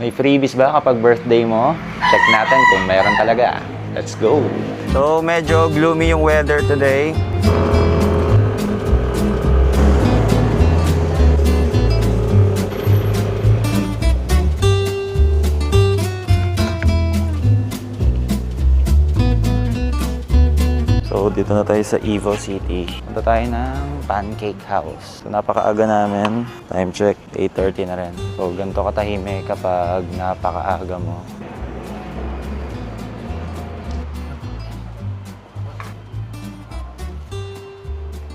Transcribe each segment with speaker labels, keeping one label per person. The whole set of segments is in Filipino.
Speaker 1: May freebies ba kapag birthday mo? Check natin kung meron talaga. Let's go! So, medyo gloomy yung weather today. So, dito na tayo sa Evo City. Punta tayo ng Pancake House. So, napakaaga namin. Time check, 8:30 na rin. So, ganito katahimik kapag napakaaga mo.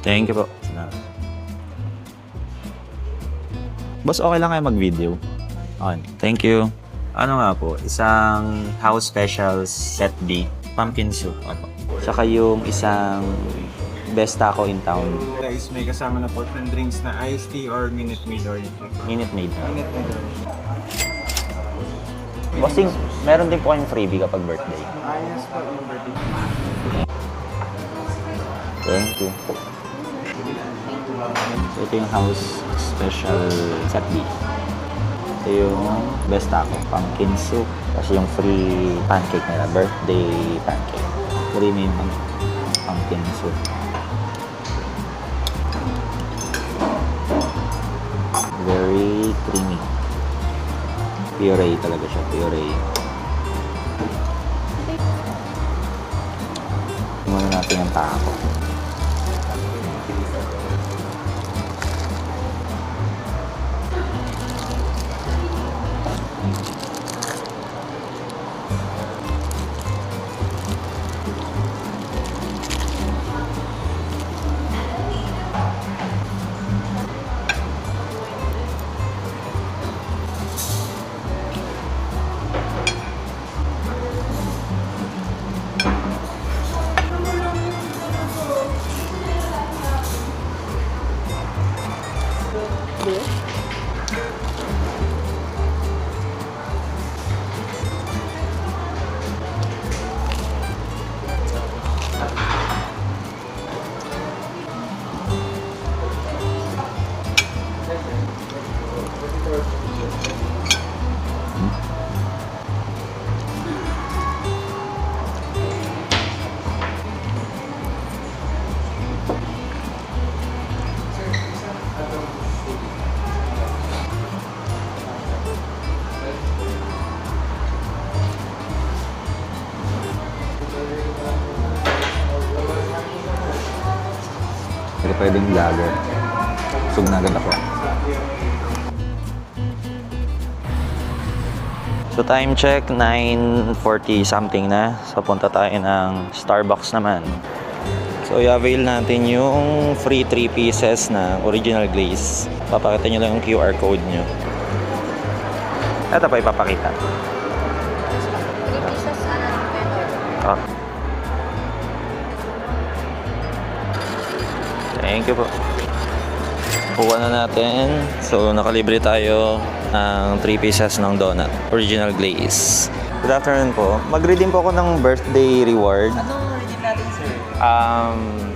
Speaker 1: Thank you po. Boss, okay lang kayo mag-video? On. Thank you. Ano nga po? Isang house special set B. Pumpkin soup. Opo. Saka yung isang best taco in town.
Speaker 2: Guys, may kasama na po ng drinks na iced tea or Minute Maid or
Speaker 1: Minute Maid.
Speaker 2: Minute Maid.
Speaker 1: Bossing, meron din po kayong freebie kapag birthday.
Speaker 2: Ayos po yung birthday.
Speaker 1: Thank you. So, ito yung house special set B. Ito yung best taco, pumpkin soup. Kasi yung free pancake nila, birthday pancake. Creamy pumpkin soup. Very creamy. Puree talaga siya, puree. Muna natin yung taco. Hindi pwedeng vlogger. Sug na agad ako. So time check, 9:40 something na. So punta tayo ng Starbucks naman. So i-avail natin yung free 3 pieces na original glaze. Papakita nyo lang yung QR code nyo. Ito pa ipapakita.
Speaker 3: 3 pieces
Speaker 1: Ah. Thank you po. Kuha na natin. So, nakalibre tayo ng 3 pieces ng donut. Original glaze. Good afternoon po. Mag-redeem po ako ng birthday reward.
Speaker 3: Anong redeem natin, sir?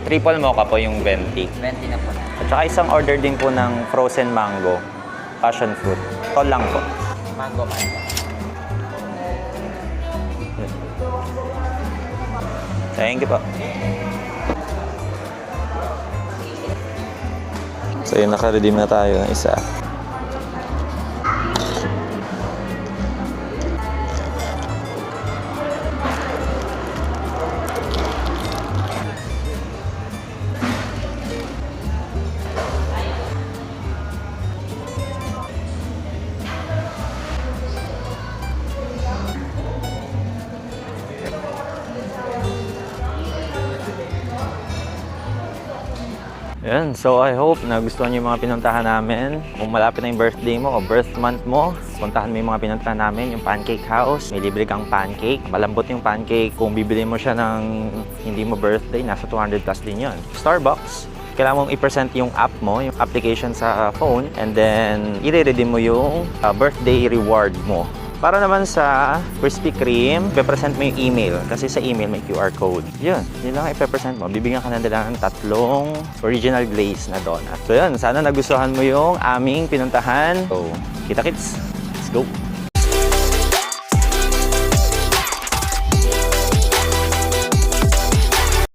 Speaker 1: Triple mocha po yung 20.
Speaker 3: 20 na po na.
Speaker 1: At saka isang order din po ng frozen mango. Passion fruit. Ito lang po.
Speaker 3: Mango.
Speaker 1: Thank you po. So yun, naka-redeem na tayo ng isa. Yan, so I hope na gustuhan niyo yung mga pinuntahan namin. Kung malapit na yung birthday mo o birth month mo, puntahan mo yung mga pinuntahan namin, yung Pancake House. May libre kang pancake. Malambot yung pancake. Kung bibili mo siya ng hindi mo birthday, nasa 200 plus din yun. Starbucks, kailangan mong i-present yung app mo, yung application sa phone, and then i-redeem mo yung birthday reward mo. Para naman sa Krispy Kreme, ipe-present mo yung email kasi sa email may QR code. Yun lang ipe-present mo. Bibigyan ka na nila ng 3 original glaze na donut. So yun, sana nagustuhan mo yung aming pinuntahan. So, kita-kits. Let's go!